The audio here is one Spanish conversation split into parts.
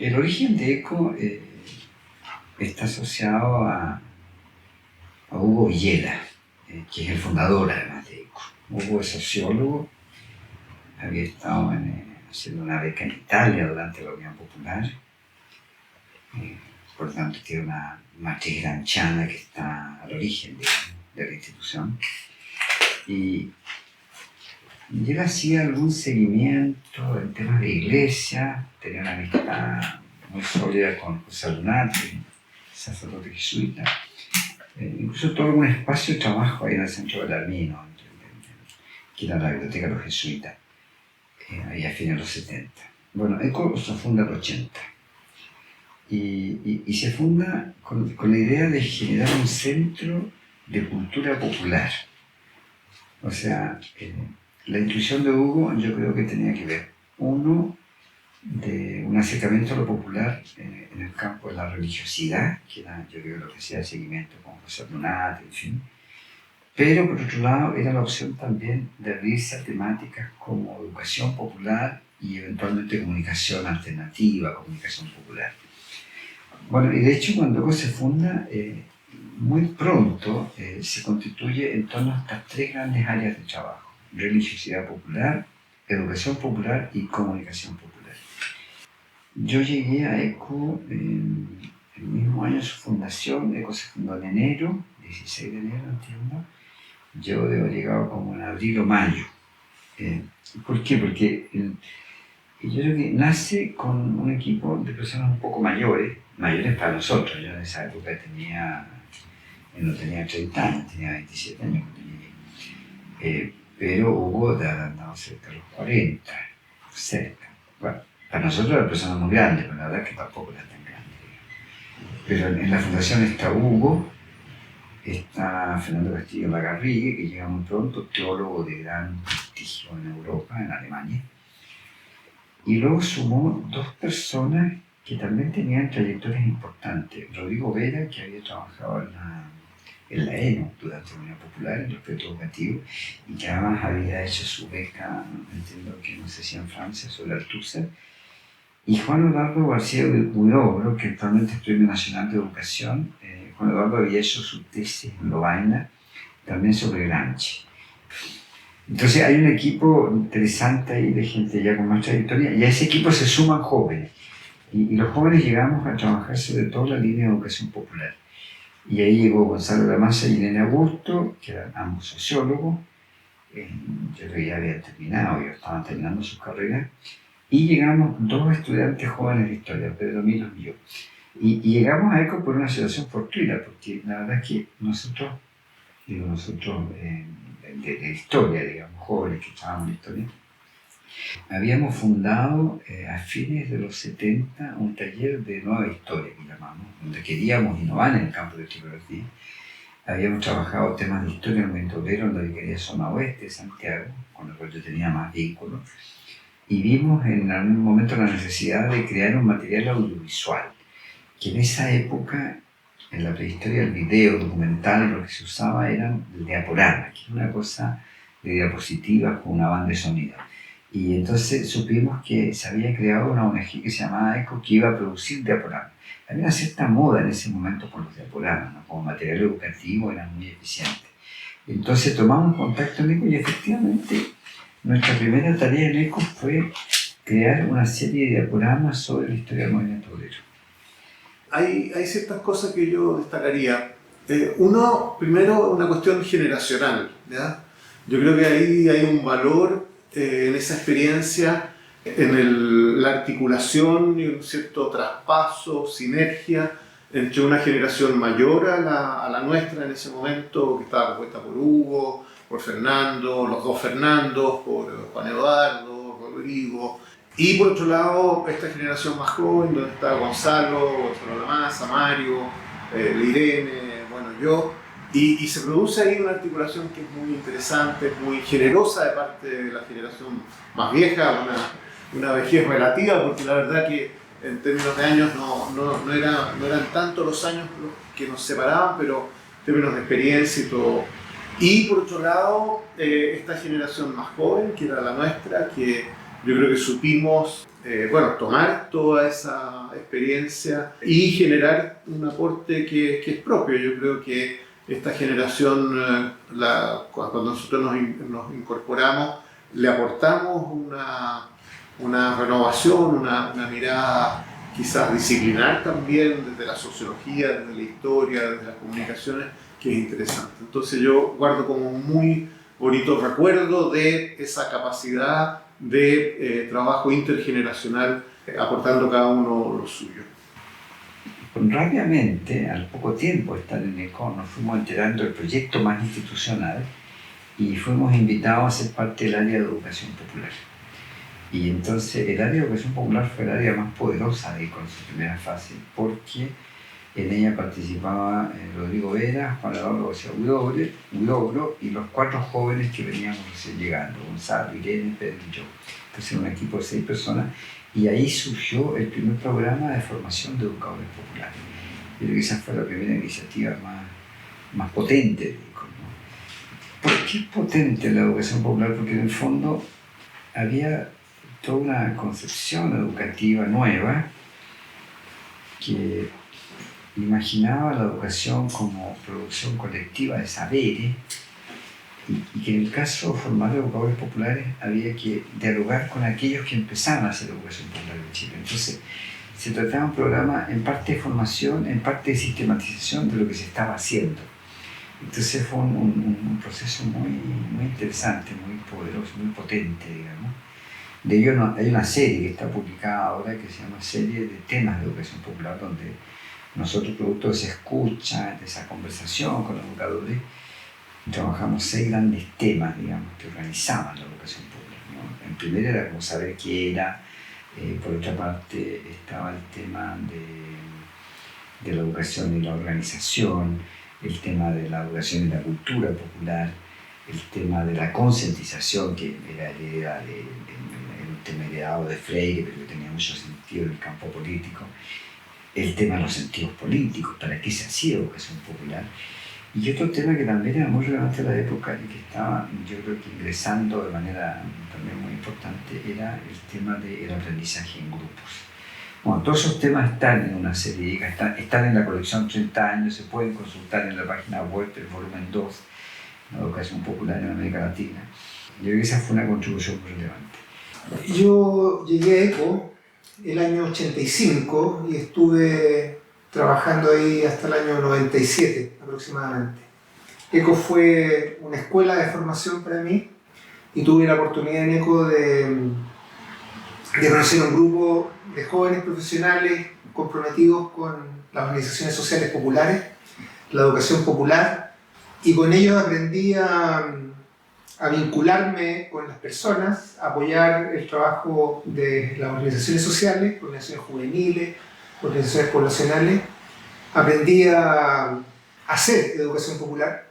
El origen de ECO está asociado a Hugo Villela, que es el fundador además de ECO. Hugo es sociólogo, había estado haciendo una beca en Italia durante la Unión Popular, por lo tanto tiene una matriz gramsciana que está al origen de la institución. Y él hacía algún seguimiento en temas de iglesia, tenía una amistad muy sólida con José Lunati, sacerdote jesuita. Incluso tuvo un espacio de trabajo ahí en el centro del Armino, que era la biblioteca de los jesuitas, ahí a fines de los 70. Bueno, ECO se funda en el 80 y se funda con la idea de generar un centro de cultura popular. O sea, la intuición de Hugo yo creo que tenía que ver, uno, de un acercamiento a lo popular en el campo de la religiosidad, que era, yo creo, lo que hacía el seguimiento con José Donat, en fin. Pero por otro lado era la opción también de abrirse a temáticas como educación popular y eventualmente comunicación alternativa, comunicación popular. Bueno, y de hecho cuando ECO se funda, muy pronto se constituye en torno a estas tres grandes áreas de trabajo: religiosidad popular, educación popular y comunicación popular. Yo llegué a ECO el mismo año de su fundación. ECO se fundó en enero, 16 de enero, entiendo. Yo debo llegado como en abril o mayo. ¿Por qué? Porque yo creo que nace con un equipo de personas un poco mayores para nosotros. Yo en esa época no tenía 30 años, tenía 27 años cuando llegué. Pero Hugo andaba cerca de los 40, cerca. Bueno, para nosotros eran personas muy grandes, pero la verdad es que tampoco eran tan grandes. Pero en la fundación está Hugo, está Fernando Castillo Lagarrigue, que llega muy pronto, teólogo de gran prestigio en Europa, en Alemania. Y luego sumó dos personas que también tenían trayectorias importantes. Rodrigo Vera, que había trabajado en la ENO durante la Unión Popular, en respeto educativo, y que además había hecho su beca, entiendo que no sé si en Francia, sobre Althusser. Y Juan Eduardo García Huidobro, que actualmente es Premio Nacional de Educación. Juan Eduardo había hecho su tesis en Lovaina, también sobre Gramsci. Entonces hay un equipo interesante ahí de gente ya con más trayectoria, y a ese equipo se suman jóvenes. Y los jóvenes llegamos a trabajar sobre todo la línea de educación popular. Y ahí llegó Gonzalo Lamasa y Irene Augusto, que eran ambos sociólogos. Yo creo que ya habían terminado, ya estaban terminando sus carreras. Y llegamos dos estudiantes jóvenes de historia, Pedro Milos y yo. Y llegamos a ECO por una situación fortuita, porque la verdad es que nosotros de historia, digamos, jóvenes que estábamos en historia, habíamos fundado a fines de los 70 un taller de nueva historia, que llamamos, donde queríamos innovar en el campo de tipografía. Habíamos trabajado temas de historia en el movimiento obrero en la vicaría zona oeste de Santiago, con lo cual yo tenía más vínculos, y vimos en algún momento la necesidad de crear un material audiovisual, que en esa época, en la prehistoria del video documental, lo que se usaba eran diaporamas, que era una cosa de diapositivas con una banda de sonido. Y entonces supimos que se había creado una ONG que se llamaba ECO, que iba a producir diaporamas. Había una cierta moda en ese momento por los diaporamas, ¿no? Como material educativo eran muy eficientes. Entonces tomamos contacto en ECO y efectivamente nuestra primera tarea en ECO fue crear una serie de diaporamas sobre la historia del movimiento obrero. Hay ciertas cosas que yo destacaría. Uno, primero, una cuestión generacional, ¿ya? Yo creo que ahí hay un valor en esa experiencia, en la articulación y un cierto traspaso, sinergia entre una generación mayor a la nuestra en ese momento, que estaba compuesta por Hugo, por Fernando, los dos Fernandos, por Juan Eduardo, Rodrigo, y por otro lado esta generación más joven donde está Gonzalo Lamasa, Mario, Irene, bueno, yo, y se produce ahí una articulación que es muy interesante, muy generosa de parte de la generación más vieja, una vejez relativa, porque la verdad que en términos de años no eran tanto los años los que nos separaban, pero en términos de experiencia y todo. Y por otro lado, esta generación más joven, que era la nuestra, que yo creo que supimos tomar toda esa experiencia y generar un aporte que es propio. Yo creo que esta generación, cuando nosotros nos incorporamos, le aportamos una renovación, una mirada quizás disciplinar también, desde la sociología, desde la historia, desde las comunicaciones, que es interesante. Entonces yo guardo como un muy bonito recuerdo de esa capacidad de trabajo intergeneracional, aportando cada uno lo suyo. Rápidamente, al poco tiempo de estar en ECO, nos fuimos enterando del proyecto más institucional y fuimos invitados a ser parte del área de educación popular. Y entonces el área de educación popular fue el área más poderosa de ECO en su primera fase, porque en ella participaba Rodrigo Vera, Juan Eduardo García Huidobro y los 4 jóvenes que veníamos recién llegando, Gonzalo, Irene, Pedro y yo. Entonces era un equipo de 6 personas y ahí surgió el primer programa de formación de educadores populares. Yo creo que esa fue la primera iniciativa más potente de ECO, ¿no? ¿Por qué es potente la educación popular? Porque en el fondo había toda una concepción educativa nueva que imaginaba la educación como producción colectiva de saberes y que en el caso de formar educadores populares había que dialogar con aquellos que empezaban a hacer educación popular en Chile. Entonces se trataba de un programa en parte de formación, en parte de sistematización de lo que se estaba haciendo. Entonces fue un proceso muy interesante, muy poderoso, muy potente, digamos. De ello hay una serie que está publicada ahora que se llama Serie de Temas de Educación Popular, donde nosotros, producto de esa escucha, de esa conversación con los educadores, trabajamos 6 grandes temas, digamos, que organizaban la educación pública, ¿no? En primero era como saber qué era, por otra parte estaba el tema de la educación y la organización, el tema de la educación y la cultura popular, el tema de la concientización, que era un tema heredado de Freire, pero que tenía mucho sentido en el campo político, el tema de los sentidos políticos, para qué se hacía educación popular. Y otro tema que también era muy relevante a la época y que estaba, yo creo que ingresando de manera también muy importante, era el tema del aprendizaje en grupos. Bueno, todos esos temas están en una serie, están en la colección 30 años, se pueden consultar en la página web del volumen 2, la educación popular en América Latina. Yo creo que esa fue una contribución muy relevante. Yo llegué a ECO el año 85 y estuve trabajando ahí hasta el año 97 aproximadamente. ECO fue una escuela de formación para mí y tuve la oportunidad en ECO de conocer un grupo de jóvenes profesionales comprometidos con las organizaciones sociales populares, la educación popular, y con ellos aprendí a vincularme con las personas, a apoyar el trabajo de las organizaciones sociales, organizaciones juveniles, organizaciones poblacionales. Aprendí a hacer educación popular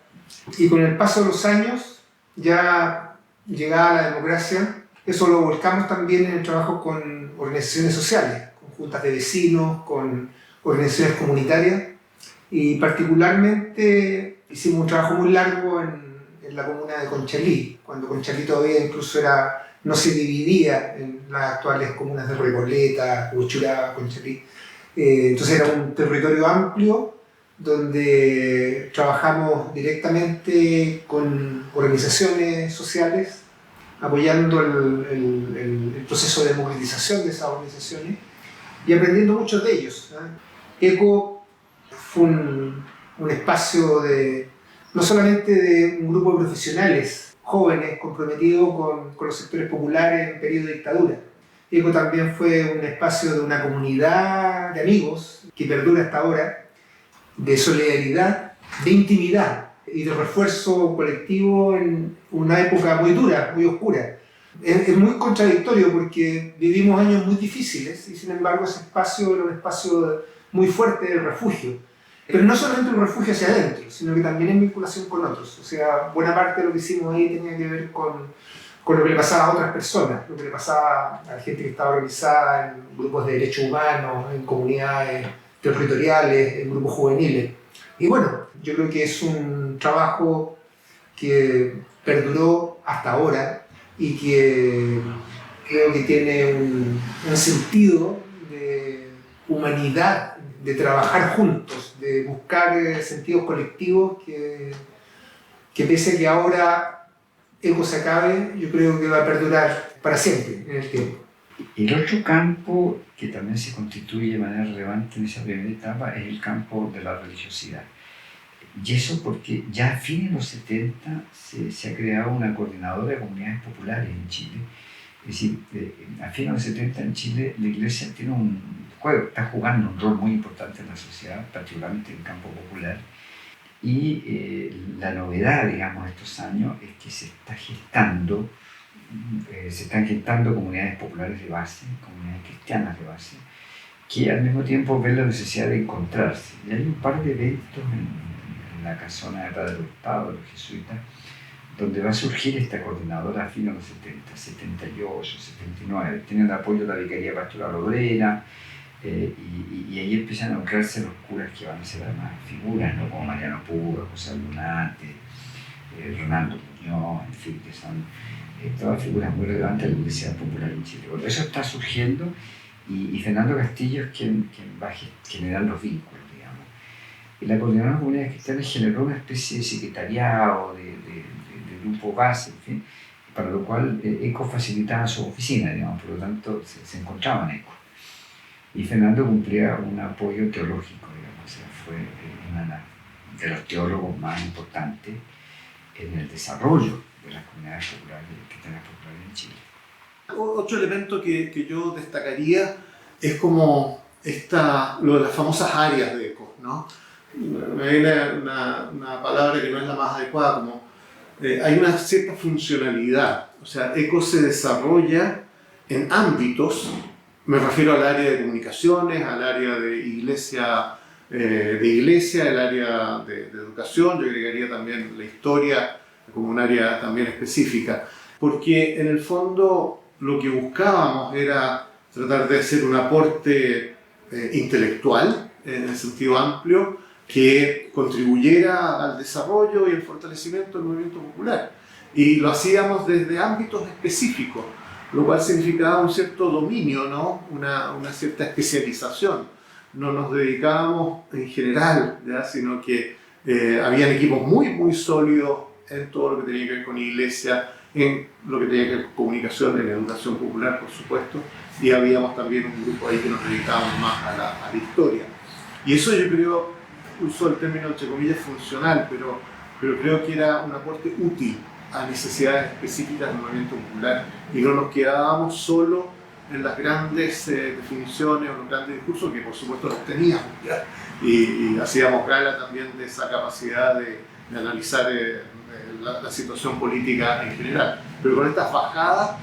y con el paso de los años, ya llegada la democracia, eso lo volcamos también en el trabajo con organizaciones sociales, con juntas de vecinos, con organizaciones comunitarias, y particularmente hicimos un trabajo muy largo en la comuna de Conchalí, cuando Conchalí todavía incluso no se dividía en las actuales comunas de Recoleta, Huechuraba, Conchalí. Entonces era un territorio amplio donde trabajamos directamente con organizaciones sociales, apoyando el proceso de democratización de esas organizaciones y aprendiendo mucho de ellos. ECO fue un espacio no solamente de un grupo de profesionales jóvenes comprometidos con los sectores populares en periodo de dictadura. ECO también fue un espacio de una comunidad de amigos que perdura hasta ahora, de solidaridad, de intimidad y de refuerzo colectivo en una época muy dura, muy oscura. Es muy contradictorio porque vivimos años muy difíciles y sin embargo ese espacio era un espacio muy fuerte de refugio. Pero no solamente un refugio hacia adentro, sino que también en vinculación con otros. O sea, buena parte de lo que hicimos ahí tenía que ver con lo que le pasaba a otras personas, lo que le pasaba a la gente que estaba organizada en grupos de derechos humanos, en comunidades territoriales, en grupos juveniles. Y bueno, yo creo que es un trabajo que perduró hasta ahora y que creo que tiene un sentido de humanidad, de trabajar juntos, de buscar sentidos colectivos que pese a que ahora ECO se acabe, yo creo que va a perdurar para siempre en el tiempo. El otro campo que también se constituye de manera relevante en esa primera etapa es el campo de la religiosidad. Y eso porque ya a fines de los 70 se ha creado una coordinadora de comunidades populares en Chile. Es decir, a fines de los 70 en Chile la Iglesia tiene está jugando un rol muy importante en la sociedad, particularmente en el campo popular. Y la novedad, digamos, de estos años es que se están gestando comunidades populares de base, comunidades cristianas de base, que al mismo tiempo ven la necesidad de encontrarse. Y hay un par de eventos en la casona de Padre Hurtado, de los jesuitas, donde va a surgir esta coordinadora a fines de los 70, 78, 79. Tienen el apoyo de la Vicaría Pastoral Obrera, y ahí empiezan a buscarse los curas que van a ser además figuras, ¿no? Como Mariano Puga, José Lunate, Ronaldo Muñoz, en fin, que son todas figuras muy relevantes de la Iglesia Popular en Chile. Bueno, eso está surgiendo y Fernando Castillo es quien va a generar los vínculos, digamos. Y la Coordinadora de Comunidades Cristianas generó una especie de secretariado, de grupo base, en fin, para lo cual ECO facilitaba su oficina, digamos, por lo tanto se encontraba en ECO. Y Fernando cumplía un apoyo teológico, digamos, o sea, fue uno de los teólogos más importantes en el desarrollo de las comunidades populares, cristianas populares en Chile. Otro elemento que yo destacaría es como lo de las famosas áreas de ECO, ¿no? Me viene una palabra que no es la más adecuada, como hay una cierta funcionalidad, o sea, ECO se desarrolla en ámbitos. Me refiero al área de comunicaciones, al área de iglesia, el área de educación. Yo agregaría también la historia como un área también específica, porque en el fondo lo que buscábamos era tratar de hacer un aporte intelectual, en el sentido amplio, que contribuyera al desarrollo y el fortalecimiento del movimiento popular. Y lo hacíamos desde ámbitos específicos, lo cual significaba un cierto dominio, ¿no? Una cierta especialización. No nos dedicábamos en general, ¿ya? Sino que habían equipos muy, muy sólidos en todo lo que tenía que ver con iglesia, en lo que tenía que ver con comunicación, en educación popular, por supuesto, y habíamos también un grupo ahí que nos dedicábamos más a la historia. Y eso yo creo, uso el término entre comillas funcional, pero creo que era un aporte útil a necesidades específicas del movimiento popular, y no nos quedábamos solo en las grandes definiciones o los grandes discursos, que por supuesto los teníamos, ¿ya? Y hacíamos gala también de esa capacidad de analizar la situación política en general, pero con estas bajadas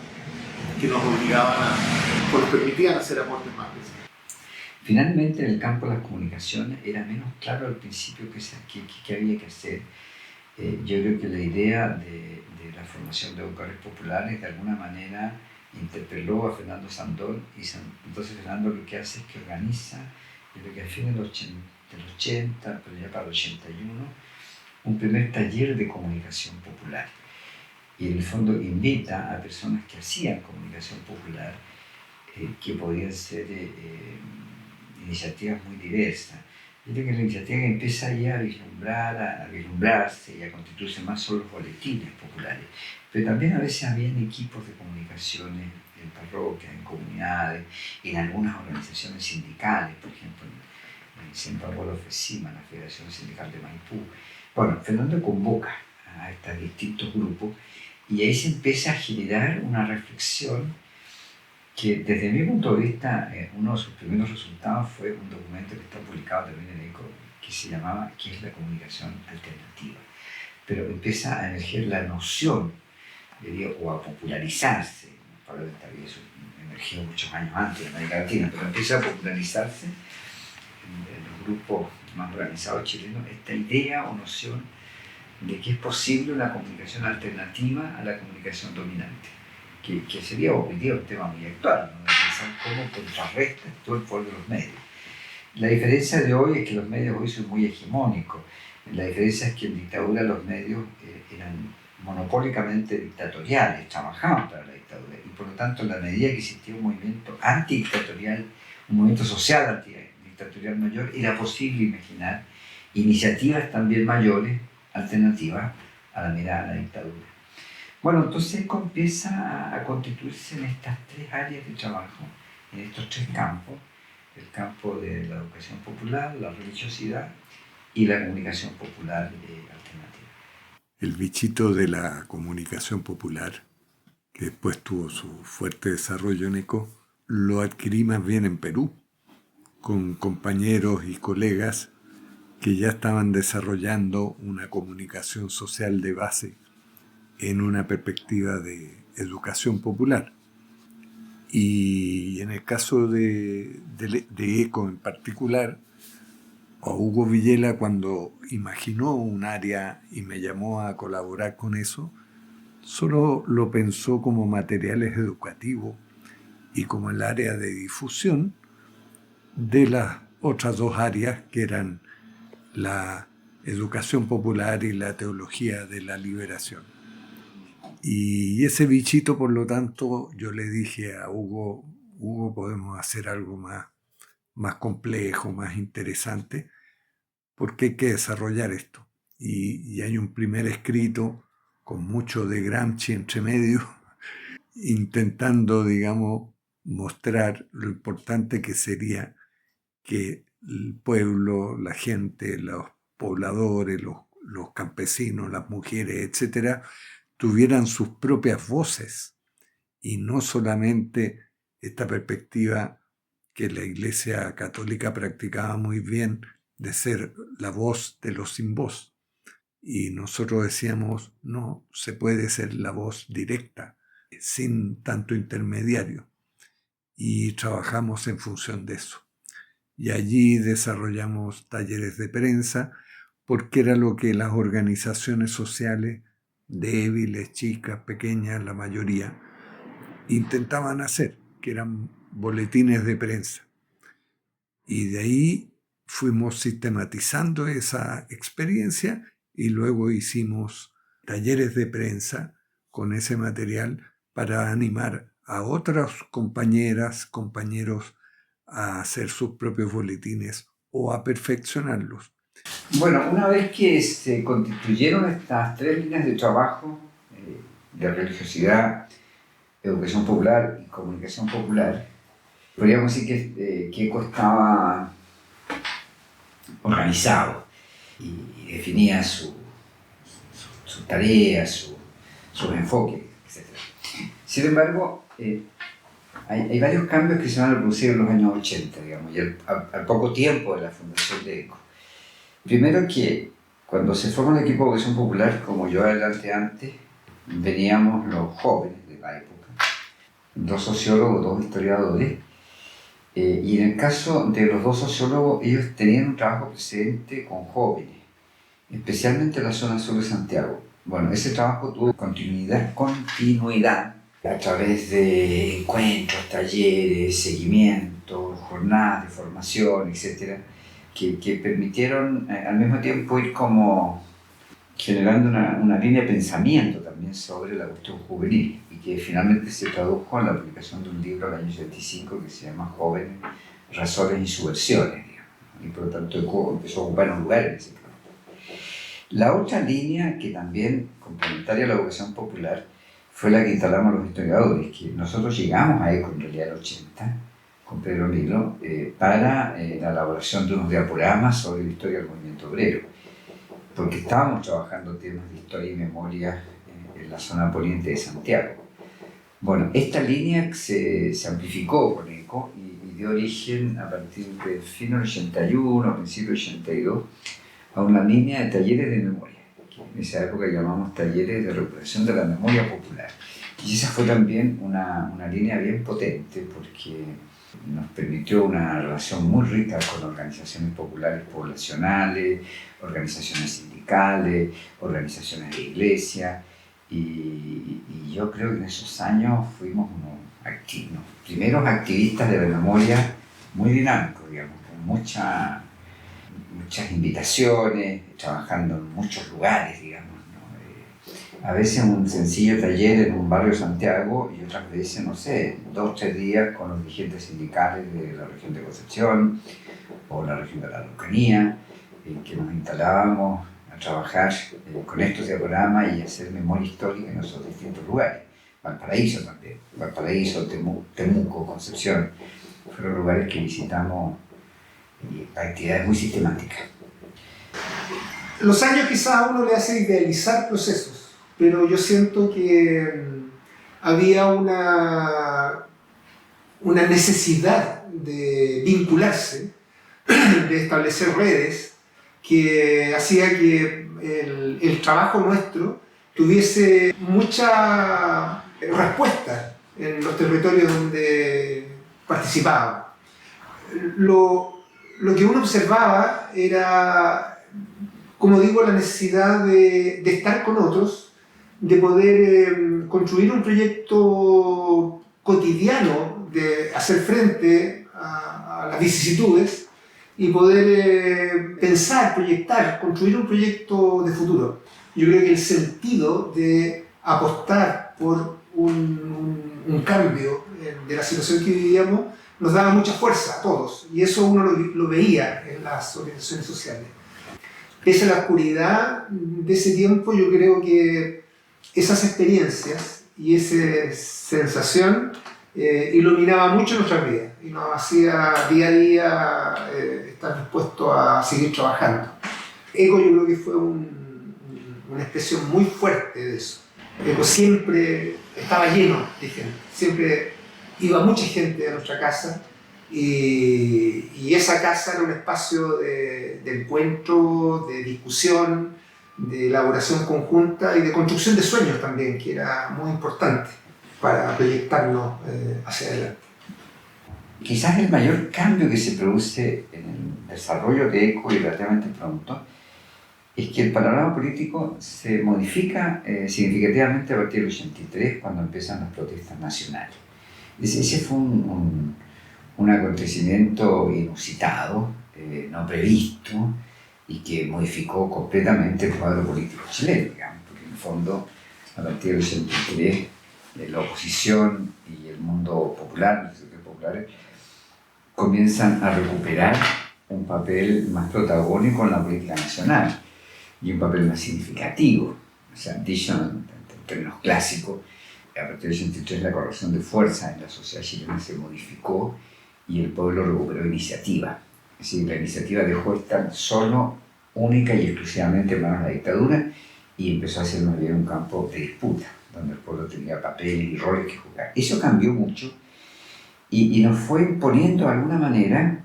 que nos obligaban o nos permitían hacer aportes más específicos. Finalmente, en el campo de las comunicaciones era menos claro al principio qué había que hacer. Yo creo que la idea de la formación de educadores populares de alguna manera interpeló a Fernando Sandón, y entonces Fernando lo que hace es que organiza, yo creo que a fines del 80, pero ya para el 81, un primer taller de comunicación popular. Y en el fondo invita a personas que hacían comunicación popular, que podían ser iniciativas muy diversas. Yo creo que la iniciativa que empieza ya a vislumbrarse y a constituirse más son los boletines populares, pero también a veces habían equipos de comunicaciones en parroquias, en comunidades, en algunas organizaciones sindicales, por ejemplo, en Centro Abuelo FECIMA, la Federación Sindical de Maipú. Bueno, Fernando convoca a estos distintos grupos y ahí se empieza a generar una reflexión que desde mi punto de vista, uno de sus primeros resultados fue un documento que está publicado también en ECO, que se llamaba ¿Qué es la comunicación alternativa? Pero empieza a emerger la noción, o a popularizarse, para eso emergió muchos años antes en América Latina, pero empieza a popularizarse en los grupos más organizados chilenos esta idea o noción de que es posible una comunicación alternativa a la comunicación dominante. Que sería hoy día un tema muy actual, ¿no? De pensar cómo contrarresta todo el poder de los medios. La diferencia de hoy es que los medios hoy son muy hegemónicos. La diferencia es que en dictadura los medios eran monopólicamente dictatoriales, trabajaban para la dictadura, y por lo tanto, en la medida que existía un movimiento antidictatorial, un movimiento social antidictatorial mayor, era posible imaginar iniciativas también mayores, alternativas a la mirada a la dictadura. Bueno, entonces ECO empieza a constituirse en estas tres áreas de trabajo, en estos tres campos: el campo de la educación popular, la religiosidad y la comunicación popular alternativa. El bichito de la comunicación popular, que después tuvo su fuerte desarrollo en ECO, lo adquirí más bien en Perú, con compañeros y colegas que ya estaban desarrollando una comunicación social de base en una perspectiva de educación popular. Y en el caso de ECO en particular, a Hugo Villela, cuando imaginó un área y me llamó a colaborar con eso, solo lo pensó como materiales educativos y como el área de difusión de las otras dos áreas, que eran la educación popular y la teología de la liberación. Y ese bichito, por lo tanto, yo le dije a Hugo, podemos hacer algo más complejo, más interesante, porque hay que desarrollar esto. Y hay un primer escrito con mucho de Gramsci entre medio, intentando, digamos, mostrar lo importante que sería que el pueblo, la gente, los pobladores, los campesinos, las mujeres, etcétera, tuvieran sus propias voces y no solamente esta perspectiva que la Iglesia Católica practicaba muy bien de ser la voz de los sin voz. Y nosotros decíamos, no, se puede ser la voz directa, sin tanto intermediario. Y trabajamos en función de eso. Y allí desarrollamos talleres de prensa, porque era lo que las organizaciones sociales, débiles, chicas, pequeñas, la mayoría, intentaban hacer, que eran boletines de prensa. Y de ahí fuimos sistematizando esa experiencia y luego hicimos talleres de prensa con ese material para animar a otras compañeras, compañeros a hacer sus propios boletines o a perfeccionarlos. Bueno, una vez que se constituyeron estas tres líneas de trabajo, de religiosidad, educación popular y comunicación popular, podríamos decir que ECO estaba organizado y definía sus tareas, sus enfoques, etc. Sin embargo, hay varios cambios que se van a producir en los años 80, digamos, y al poco tiempo de la fundación de ECO. Primero, que cuando se forma el equipo de educación popular, como yo adelanté antes, veníamos los jóvenes de la época, 2 sociólogos, 2 historiadores, y en el caso de los 2 sociólogos, ellos tenían un trabajo precedente con jóvenes, especialmente en la zona sur de Santiago. Bueno, ese trabajo tuvo continuidad a través de encuentros, talleres, seguimientos, jornadas de formación, etc., que permitieron al mismo tiempo ir como generando una línea de pensamiento también sobre la cuestión juvenil, y que finalmente se tradujo en la publicación de un libro al año 85 que se llama Jóvenes, Razones y Subversiones, digamos, y por lo tanto empezó a ocupar un lugar en ese campo. La otra línea, que también complementaria a la educación popular, fue la que instalamos los historiadores, que nosotros llegamos a ECO en realidad en el 80, con Pedro Lilo, para la elaboración de unos diaporamas sobre la historia del movimiento obrero, porque estábamos trabajando temas de historia y memoria en la zona poniente de Santiago. Bueno, esta línea se amplificó con ECO y dio origen a partir del fin del 81, principio del 82, a una línea de talleres de memoria, que en esa época llamamos talleres de recuperación de la memoria popular. Y esa fue también una línea bien potente, porque nos permitió una relación muy rica con organizaciones populares poblacionales, organizaciones sindicales, organizaciones de iglesia, y yo creo que en esos años fuimos unos primeros activistas de la memoria muy dinámicos, digamos, con muchas invitaciones, trabajando en muchos lugares, digamos, ¿no? A veces un sencillo taller en un barrio de Santiago y otras veces, no sé, 2 o 3 días con los dirigentes sindicales de la región de Concepción o la región de la Araucanía, en que nos instalábamos a trabajar con estos diagramas y hacer memoria histórica en esos distintos lugares. Valparaíso también, Valparaíso, Temuco, Concepción, fueron lugares que visitamos y actividades muy sistemáticas. Los años quizás a uno le hace idealizar procesos, pero yo siento que había una necesidad de vincularse, de establecer redes, que hacía que el trabajo nuestro tuviese mucha respuesta en los territorios donde participábamos. Lo que uno observaba era, como digo, la necesidad de estar con otros, de poder construir un proyecto cotidiano, de hacer frente a las vicisitudes y poder pensar, proyectar, construir un proyecto de futuro. Yo creo que el sentido de apostar por un cambio de la situación que vivíamos nos daba mucha fuerza a todos, y eso uno lo veía en las organizaciones sociales. Pese a la oscuridad de ese tiempo, yo creo que esas experiencias y esa sensación iluminaba mucho nuestras vidas y nos hacía día a día estar dispuestos a seguir trabajando. ECO yo creo que fue una expresión muy fuerte de eso. ECO siempre estaba lleno de gente, siempre iba mucha gente a nuestra casa y esa casa era un espacio de encuentro, de discusión, de elaboración conjunta y de construcción de sueños también, que era muy importante para proyectarnos hacia adelante. Quizás el mayor cambio que se produce en el desarrollo de ECO y relativamente pronto es que el panorama político se modifica significativamente a partir del 83, cuando empiezan las protestas nacionales. Ese fue un acontecimiento inusitado, no previsto, y que modificó completamente el cuadro político chileno, digamos, porque en el fondo, a partir del 83, la oposición y el mundo popular, los sectores populares, comienzan a recuperar un papel más protagónico en la política nacional y un papel más significativo. O sea, dicho en términos clásicos, a partir del 83 la correlación de fuerza en la sociedad chilena se modificó y el pueblo recuperó iniciativa. Es decir, la iniciativa dejó de estar solo, única y exclusivamente en manos de la dictadura y empezó a ser más bien un campo de disputa, donde el pueblo tenía papeles y roles que jugar. Eso cambió mucho y nos fue imponiendo de alguna manera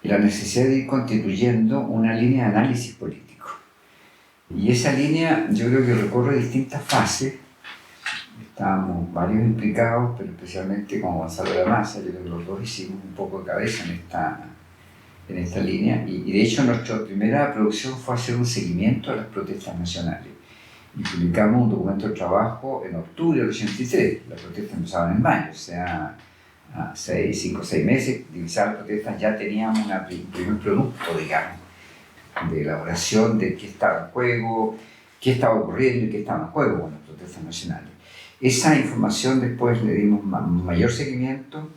la necesidad de ir constituyendo una línea de análisis político. Y esa línea yo creo que recorre distintas fases. Estábamos varios implicados, pero especialmente con Gonzalo de la Maza, yo creo que los dos hicimos un poco de cabeza en esta línea. Y de hecho nuestra primera producción fue hacer un seguimiento a las protestas nacionales. Y publicamos un documento de trabajo en octubre del 83. Las protestas empezaban en mayo, o sea, a 5 o 6 meses de iniciar las protestas ya teníamos un primer producto, digamos, de elaboración de qué estaba en juego, qué estaba ocurriendo y qué estaba en juego con las protestas nacionales. Esa información después le dimos mayor seguimiento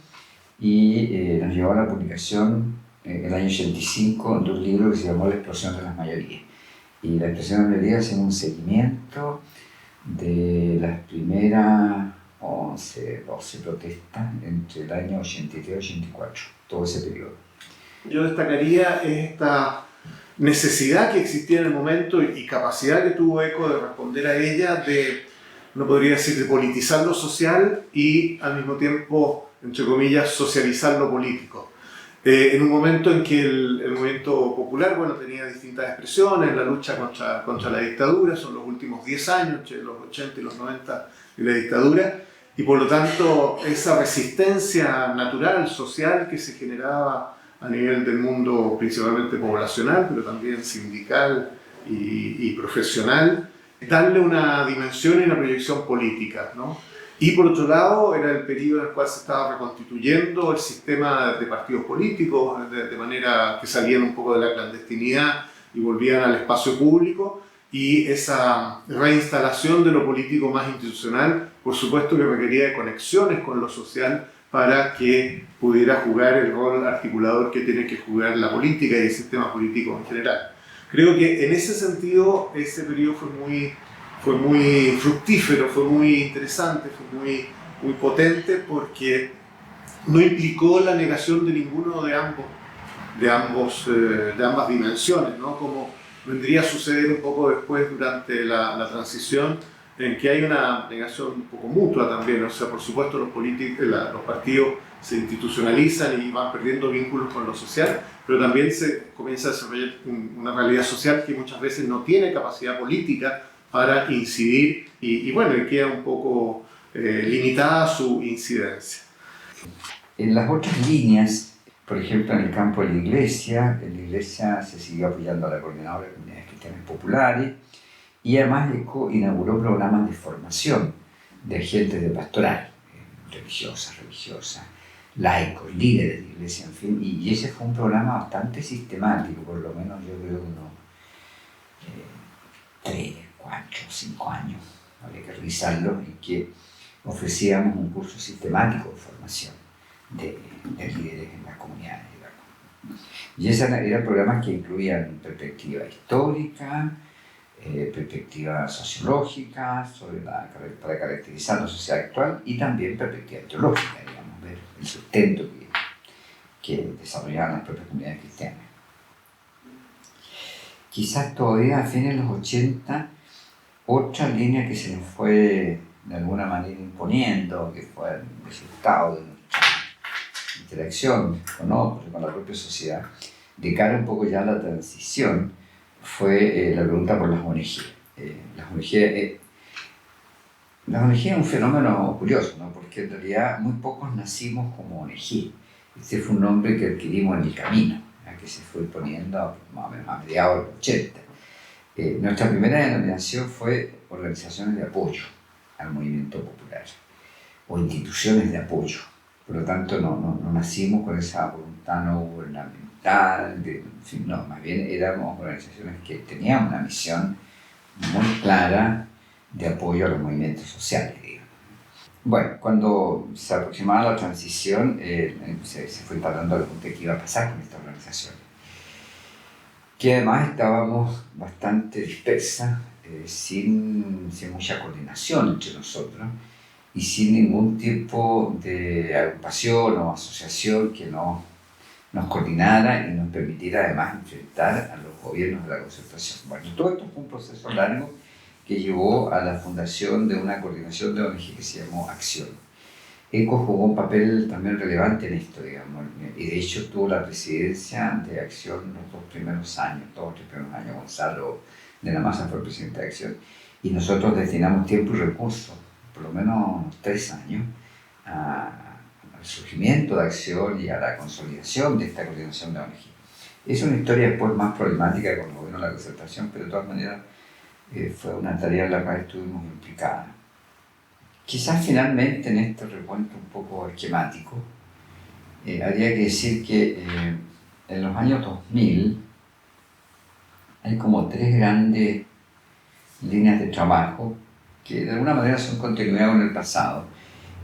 y nos llevó a la publicación en el año 85 de un libro que se llamó La explosión de las mayorías. Y la explosión de las mayorías es un seguimiento de las primeras 11, 12 protestas entre el año 83 y 84, todo ese periodo. Yo destacaría esta necesidad que existía en el momento y capacidad que tuvo ECO de responder a ella, de, no podría decir, de politizar lo social y al mismo tiempo, entre comillas, socializar lo político. En un momento en que el movimiento popular, bueno, tenía distintas expresiones, la lucha contra la dictadura, son los últimos 10 años, entre los 80 y los 90 de la dictadura, y por lo tanto esa resistencia natural, social que se generaba a nivel del mundo principalmente poblacional, pero también sindical y profesional, darle una dimensión y una proyección política, ¿no? Y por otro lado, era el periodo en el cual se estaba reconstituyendo el sistema de partidos políticos, de manera que salían un poco de la clandestinidad y volvían al espacio público, y esa reinstalación de lo político más institucional, por supuesto que requería de conexiones con lo social para que pudiera jugar el rol articulador que tiene que jugar la política y el sistema político en general. Creo que en ese sentido ese periodo fue muy fructífero, fue muy interesante, fue muy potente porque no implicó la negación de ninguno de ambas dimensiones, ¿no? Como vendría a suceder un poco después durante la transición, en que hay una negación un poco mutua también. O sea, por supuesto los partidos se institucionalizan y van perdiendo vínculos con lo social, pero también se comienza a desarrollar una realidad social que muchas veces no tiene capacidad política para incidir y bueno, y queda un poco limitada su incidencia. En las otras líneas, por ejemplo, en el campo de la iglesia se siguió apoyando a la Coordinadora de Comunidades Cristianas Populares y además ECO inauguró programas de formación de agentes de pastoral, religiosas, laicos, líderes de iglesia, en fin, y ese fue un programa bastante sistemático, por lo menos yo creo unos 3, 4, 5 años, habría que revisarlo, en que ofrecíamos un curso sistemático de formación de líderes en las comunidades, digamos. Y esos eran programas que incluían perspectiva histórica, perspectiva sociológica para caracterizar la sociedad actual y también perspectiva teológica, digamos, ver el sustento que desarrollaban las propias comunidades cristianas. Quizás todavía a fines de los 80, otra línea que se nos fue de alguna manera imponiendo, que fue el resultado de nuestra interacción con otros, con la propia sociedad, de cara un poco ya a la transición, fue la pregunta por las ONG. Las ONG es un fenómeno curioso, ¿no? Porque en realidad muy pocos nacimos como ONG. Este fue un nombre que adquirimos en el camino, ¿no? Que se fue poniendo más o menos a mediados de los 80. Nuestra primera denominación fue organizaciones de apoyo al movimiento popular o instituciones de apoyo. Por lo tanto, no nacimos con esa voluntad no gubernamental, en fin, no, más bien éramos organizaciones que tenían una misión muy clara de apoyo a los movimientos sociales, digamos. Bueno, cuando se aproximaba la transición, se fue instalando la pregunta de qué iba a pasar con esta organización, que además estábamos bastante dispersas, sin mucha coordinación entre nosotros y sin ningún tipo de agrupación o asociación que nos coordinara y nos permitiera además enfrentar a los gobiernos de la concertación. Bueno, todo esto fue un proceso largo que llevó a la fundación de una coordinación de ONG que se llamó Acción. ECO jugó un papel también relevante en esto, digamos, y de hecho tuvo la presidencia de Acción los 2 primeros años, 2 o 3 primeros años. Gonzalo de la Maza fue el presidente de Acción, y nosotros destinamos tiempo y recursos, por lo menos 3 años, al surgimiento de Acción y a la consolidación de esta coordinación de ONG. Es una historia después más problemática con el gobierno de la concertación, pero de todas maneras fue una tarea en la cual estuvimos implicados. Quizás finalmente en este recuento un poco esquemático, habría que decir que en los años 2000 hay como 3 grandes líneas de trabajo que de alguna manera son continuidad con el pasado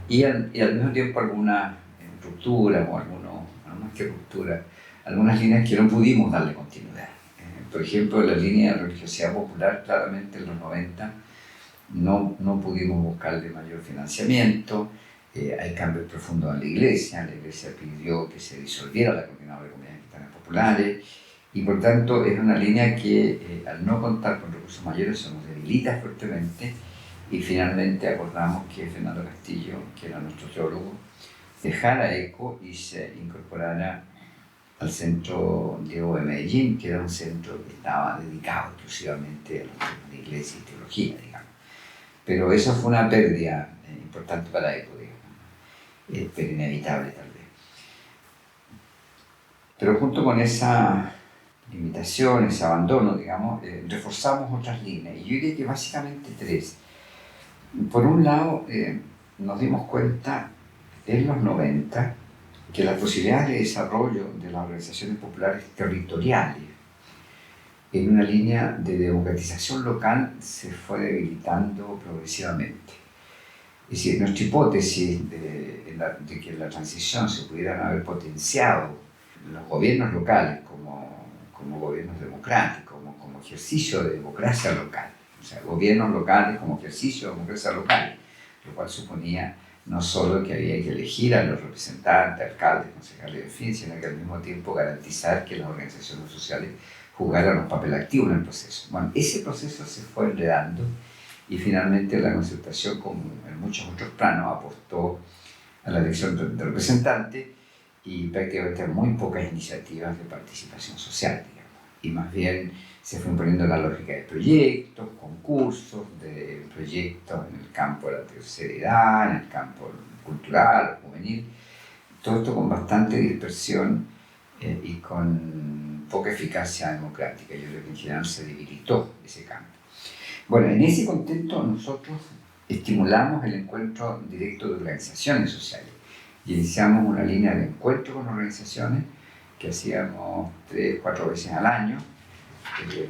y al mismo tiempo algunas rupturas o más que rupturas, algunas líneas que no pudimos darle continuidad. Por ejemplo, la línea de religiosidad popular, claramente en los 90 no pudimos buscarle mayor financiamiento, hay cambios profundos en la iglesia pidió que se disolviera la Coordinadora de Comunidades Cristianas Populares y por tanto es una línea que al no contar con recursos mayores se nos debilita fuertemente y finalmente acordamos que Fernando Castillo, que era nuestro teólogo, dejara ECO y se incorporara al Centro Diego de Medellín, que era un centro que estaba dedicado exclusivamente a los temas de iglesia y teología, digamos. Pero eso fue una pérdida importante para ECO, digamos, pero inevitable tal vez. Pero junto con esa limitación, ese abandono, digamos, reforzamos otras líneas, y yo diría que básicamente 3. Por un lado, nos dimos cuenta en los 90 que las posibilidades de desarrollo de las organizaciones populares territoriales en una línea de democratización local se fue debilitando progresivamente. Es decir, nuestra hipótesis de que en la transición se pudieran haber potenciado los gobiernos locales como gobiernos democráticos, como ejercicio de democracia local, o sea, gobiernos locales como ejercicio de democracia local, lo cual suponía no solo que había que elegir a los representantes, alcaldes, concejales, en fin, sino que al mismo tiempo garantizar que las organizaciones sociales jugaran un papel activo en el proceso. Bueno, ese proceso se fue enredando y finalmente la concertación, como en muchos otros planos, apostó a la elección de representantes y prácticamente muy pocas iniciativas de participación social, digamos. Y más bien se fue imponiendo la lógica de proyectos, concursos, de proyectos en el campo de la tercera edad, en el campo cultural, juvenil, todo esto con bastante dispersión y con poca eficacia democrática. Yo creo que en general se debilitó ese campo. Bueno, en ese contexto nosotros estimulamos el encuentro directo de organizaciones sociales y iniciamos una línea de encuentro con organizaciones que hacíamos 3-4 veces al año.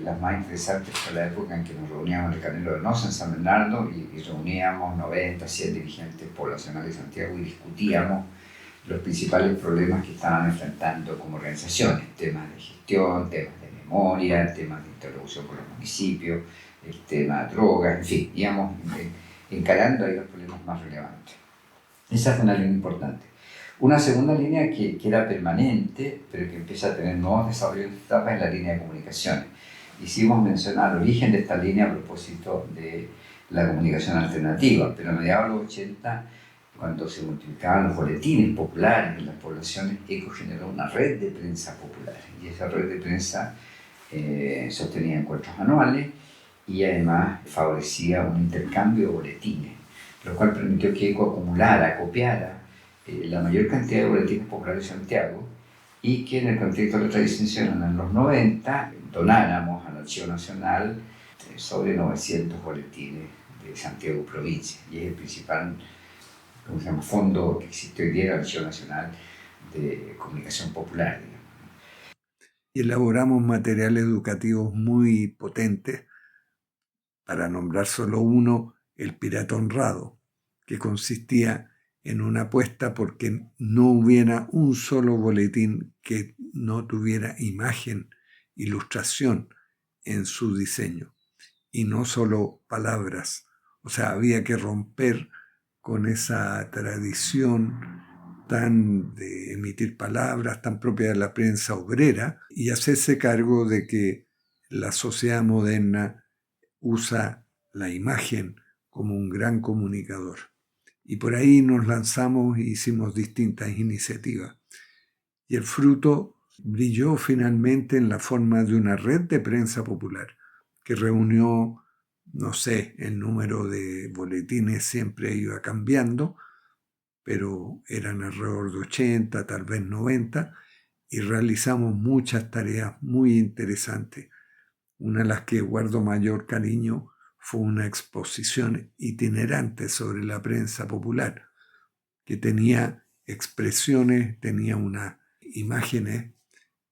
Las más interesantes fue la época en que nos reuníamos en el Canelo de Noza, en San Bernardo, y reuníamos 90, 100 dirigentes poblacionales de Santiago y discutíamos los principales problemas que estaban enfrentando como organizaciones, temas de gestión, temas de memoria, temas de interlocución con los municipios, el tema de drogas, en fin, íbamos encarando ahí los problemas más relevantes. Esa fue una línea importante. Una segunda línea que era permanente, pero que empieza a tener nuevos desarrollos en esta etapa, es la línea de comunicaciones. Hicimos mención al origen de esta línea a propósito de la comunicación alternativa, pero a mediados de los 80, cuando se multiplicaban los boletines populares en las poblaciones, ECO generó una red de prensa popular. Y esa red de prensa sostenía encuentros anuales y además favorecía un intercambio de boletines, lo cual permitió que ECO acumulara, copiara la mayor cantidad de boletines populares de Santiago y que en el contexto de la transición en los 90 donáramos al Archivo Nacional sobre 900 boletines de Santiago provincia, y es el principal fondo que existe hoy día, el Archivo Nacional de Comunicación Popular, digamos. Y elaboramos materiales educativos muy potentes. Para nombrar solo uno, El Pirata Honrado, que consistía en una apuesta porque no hubiera un solo boletín que no tuviera imagen, ilustración en su diseño, y no solo palabras. O sea, había que romper con esa tradición tan de emitir palabras, tan propia de la prensa obrera, y hacerse cargo de que la sociedad moderna usa la imagen como un gran comunicador. Y por ahí nos lanzamos e hicimos distintas iniciativas. Y el fruto brilló finalmente en la forma de una red de prensa popular que reunió, no sé, el número de boletines siempre iba cambiando, pero eran alrededor de 80, tal vez 90, y realizamos muchas tareas muy interesantes. Una de las que guardo mayor cariño fue una exposición itinerante sobre la prensa popular, que tenía expresiones, tenía unas imágenes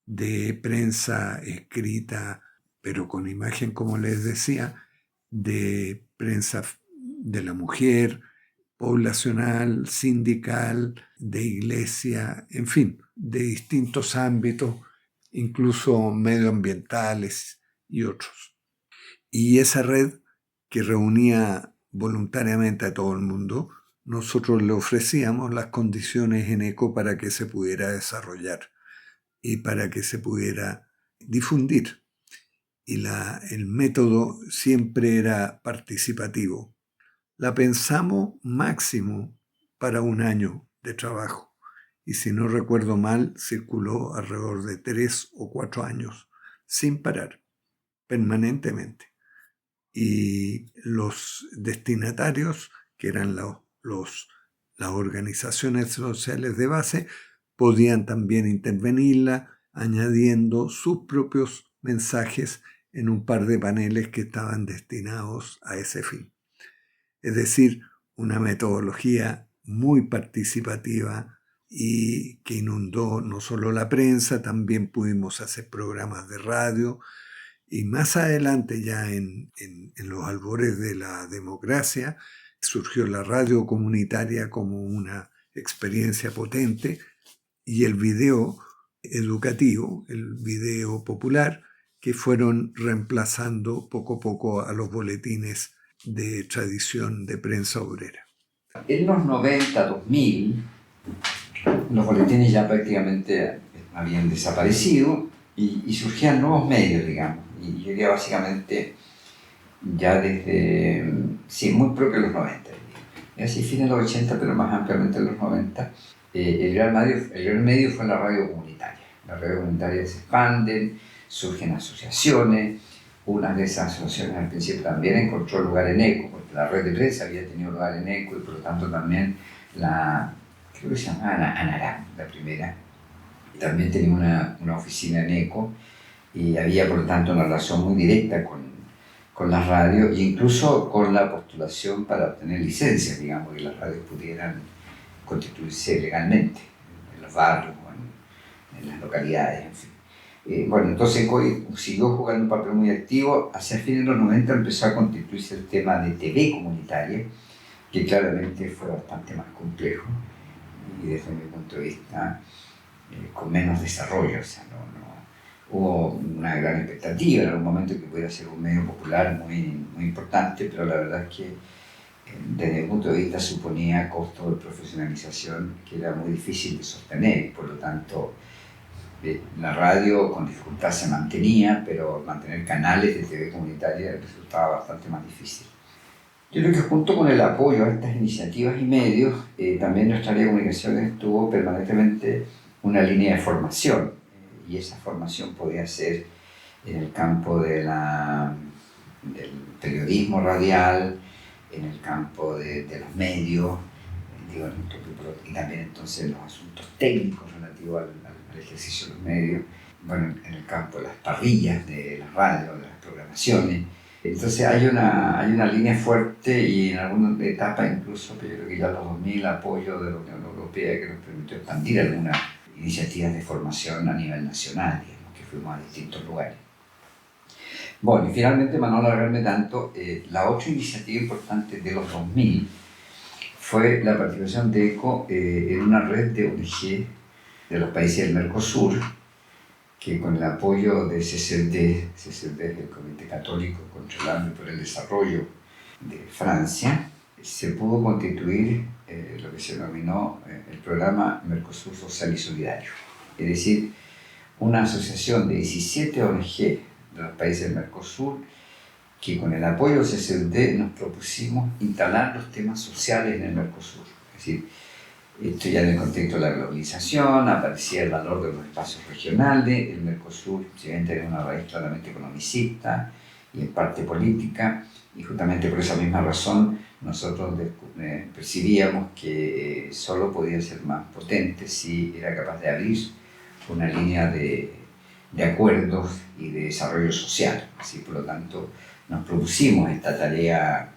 de prensa escrita, pero con imagen, como les decía, de prensa de la mujer, poblacional, sindical, de iglesia, en fin, de distintos ámbitos, incluso medioambientales y otros. Y esa red que reunía voluntariamente a todo el mundo, nosotros le ofrecíamos las condiciones en ECO para que se pudiera desarrollar y para que se pudiera difundir. Y el método siempre era participativo. La pensamos máximo para un año de trabajo. Y si no recuerdo mal, circuló alrededor de 3 o 4 años, sin parar, permanentemente. Y los destinatarios, que eran las organizaciones sociales de base, podían también intervenirla, añadiendo sus propios mensajes en un par de paneles que estaban destinados a ese fin. Es decir, una metodología muy participativa y que inundó no solo la prensa, también pudimos hacer programas de radio Y más adelante, ya en los albores de la democracia, surgió la radio comunitaria como una experiencia potente y el video educativo, el video popular, que fueron reemplazando poco a poco a los boletines de tradición de prensa obrera. En los 90, 2000, los boletines ya prácticamente habían desaparecido y surgían nuevos medios, digamos. Y yo diría básicamente ya desde, sí, muy propio de los 90. Y así fines de los 80, pero más ampliamente en los 90. El gran medio fue la radio comunitaria. Las radios comunitarias se expanden, surgen asociaciones. Una de esas asociaciones al principio también encontró lugar en ECO, porque la red de prensa había tenido lugar en ECO y por lo tanto también creo que se llamaba ANARAM, la primera, también tenía una oficina en ECO y había por lo tanto una relación muy directa con las radios e incluso con la postulación para obtener licencias, digamos, que las radios pudieran constituirse legalmente en los barrios o en las localidades, en fin. Bueno, entonces ECO siguió jugando un papel muy activo. Hacia fines de los 90 empezó a constituirse el tema de TV comunitaria, que claramente fue bastante más complejo y desde mi punto de vista con menos desarrollo. O sea, hubo una gran expectativa en algún momento que pudiera ser un medio popular muy, muy importante, pero la verdad es que desde mi punto de vista suponía costo de profesionalización que era muy difícil de sostener y por lo tanto la radio con dificultad se mantenía, pero mantener canales de TV comunitaria resultaba bastante más difícil. Yo creo que junto con el apoyo a estas iniciativas y medios, también nuestra área de comunicaciones tuvo permanentemente una línea de formación, y esa formación podía ser en el campo del periodismo radial, en el campo de los medios, y también entonces los asuntos técnicos relativos al ejercicio de los medios, bueno, en el campo de las parrillas de las radios, de las programaciones. Entonces hay una línea fuerte y en alguna etapa incluso, pero yo creo que ya en los 2000, apoyo de la Unión Europea que nos permitió expandir algunas iniciativas de formación a nivel nacional, digamos, que fuimos a distintos lugares. Bueno, y finalmente, para no alargarme tanto, la otra iniciativa importante de los 2000 fue la participación de ECO en una red de ONG de los países del Mercosur, que con el apoyo de CCD, el Comité Católico contra el Hambre y por el Desarrollo de Francia, se pudo constituir lo que se denominó el programa Mercosur Social y Solidario. Es decir, una asociación de 17 ONG de los países del Mercosur que con el apoyo del CCD nos propusimos instalar los temas sociales en el Mercosur. Es decir, esto ya en el contexto de la globalización, aparecía el valor de los espacios regionales, el Mercosur si bien tenía una raíz claramente economicista y en parte política, y justamente por esa misma razón nosotros percibíamos que solo podía ser más potente si era capaz de abrir una línea de acuerdos y de desarrollo social. Así, por lo tanto, nos propusimos esta tarea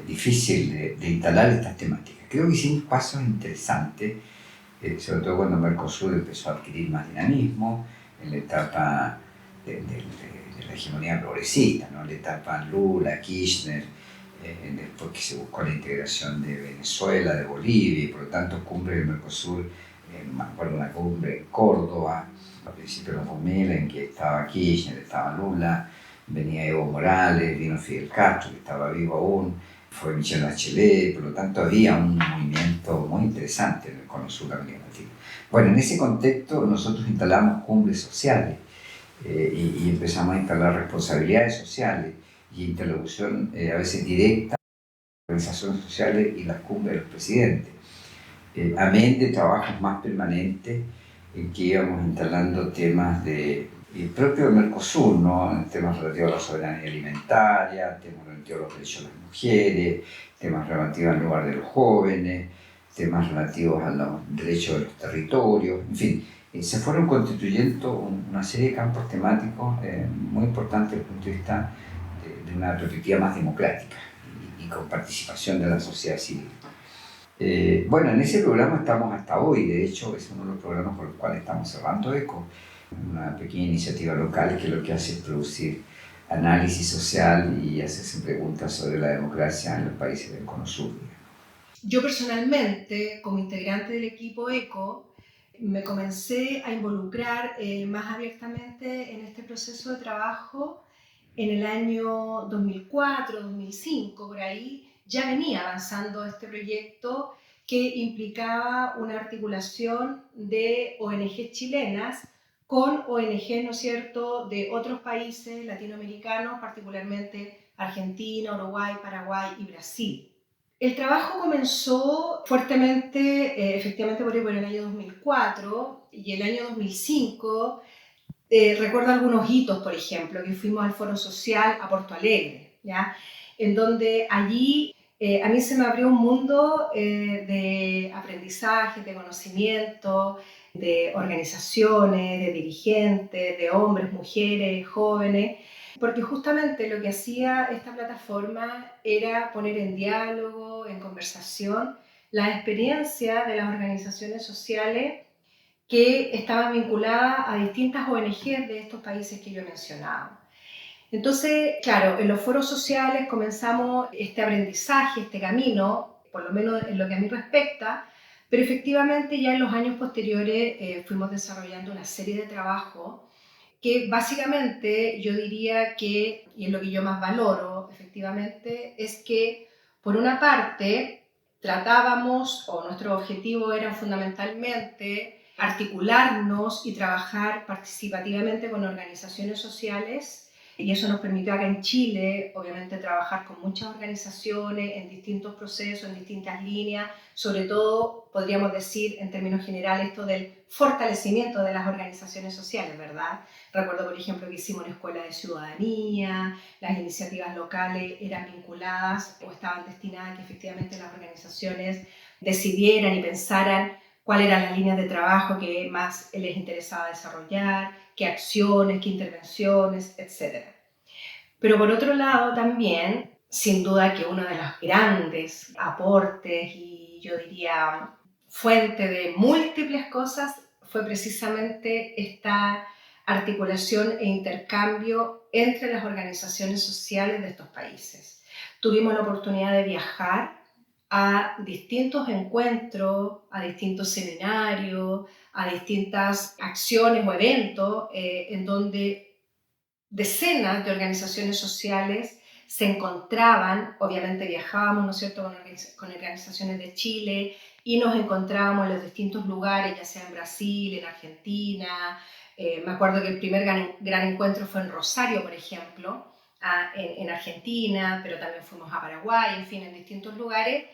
difícil de instalar estas temáticas. Creo que hicimos pasos interesantes, sobre todo cuando Mercosur empezó a adquirir más dinamismo en la etapa de la hegemonía progresista, ¿no? La etapa Lula, Kirchner, después que se buscó la integración de Venezuela, de Bolivia, y por lo tanto cumbre del Mercosur, me acuerdo una cumbre en Córdoba, a principios de los 2000, en que estaba Kirchner, estaba Lula, venía Evo Morales, vino Fidel Castro, que estaba vivo aún, fue Michelle Bachelet, por lo tanto había un movimiento muy interesante en el Cono Sur de América Latina. Bueno, en ese contexto nosotros instalamos cumbres sociales y empezamos a instalar responsabilidades sociales y interlocución a veces directa con organizaciones sociales y las cumbres de los presidentes. Amén de trabajos más permanentes en que íbamos instalando temas del propio Mercosur, ¿no? Temas relativos a la soberanía alimentaria, temas relativos a los derechos de las mujeres, temas relativos al lugar de los jóvenes, temas relativos a los derechos de los territorios, en fin, se fueron constituyendo una serie de campos temáticos muy importantes desde el punto de vista de una perspectiva más democrática y con participación de la sociedad civil. Bueno, en ese programa estamos hasta hoy, de hecho es uno de los programas por los cuales estamos cerrando ECO, una pequeña iniciativa local que lo que hace es producir análisis social y hacerse preguntas sobre la democracia en los países del Cono Sur. Yo personalmente, como integrante del equipo ECO, me comencé a involucrar más abiertamente en este proceso de trabajo en el año 2004, 2005, por ahí. Ya venía avanzando este proyecto que implicaba una articulación de ONG chilenas con ONG, ¿no es cierto?, de otros países latinoamericanos, particularmente Argentina, Uruguay, Paraguay y Brasil. El trabajo comenzó fuertemente, efectivamente, por el año 2004 y el año 2005. Recuerdo algunos hitos, por ejemplo, que fuimos al Foro Social a Porto Alegre, ¿ya? En donde allí a mí se me abrió un mundo de aprendizaje, de conocimiento, de organizaciones, de dirigentes, de hombres, mujeres, jóvenes, porque justamente lo que hacía esta plataforma era poner en diálogo, en conversación, la experiencia de las organizaciones sociales que estaban vinculadas a distintas ONG de estos países que yo he mencionado. Entonces, claro, en los foros sociales comenzamos este aprendizaje, este camino, por lo menos en lo que a mí respecta, pero efectivamente ya en los años posteriores fuimos desarrollando una serie de trabajos que básicamente yo diría que, y es lo que yo más valoro efectivamente, es que por una parte tratábamos, o nuestro objetivo era fundamentalmente articularnos y trabajar participativamente con organizaciones sociales, y eso nos permitió acá en Chile, obviamente, trabajar con muchas organizaciones en distintos procesos, en distintas líneas, sobre todo, podríamos decir en términos generales, esto del fortalecimiento de las organizaciones sociales, ¿verdad? Recuerdo, por ejemplo, que hicimos una escuela de ciudadanía, las iniciativas locales eran vinculadas o estaban destinadas a que efectivamente las organizaciones decidieran y pensaran cuáles eran las líneas de trabajo que más les interesaba desarrollar, qué acciones, qué intervenciones, etc. Pero por otro lado también, sin duda que uno de los grandes aportes y yo diría fuente de múltiples cosas fue precisamente esta articulación e intercambio entre las organizaciones sociales de estos países. Tuvimos la oportunidad de viajar a distintos encuentros, a distintos seminarios, a distintas acciones o eventos en donde decenas de organizaciones sociales se encontraban, obviamente viajábamos, ¿no es cierto?, con organizaciones de Chile y nos encontrábamos en los distintos lugares, ya sea en Brasil, en Argentina. Me acuerdo que el primer gran encuentro fue en Rosario, por ejemplo, en Argentina, pero también fuimos a Paraguay, en fin, en distintos lugares.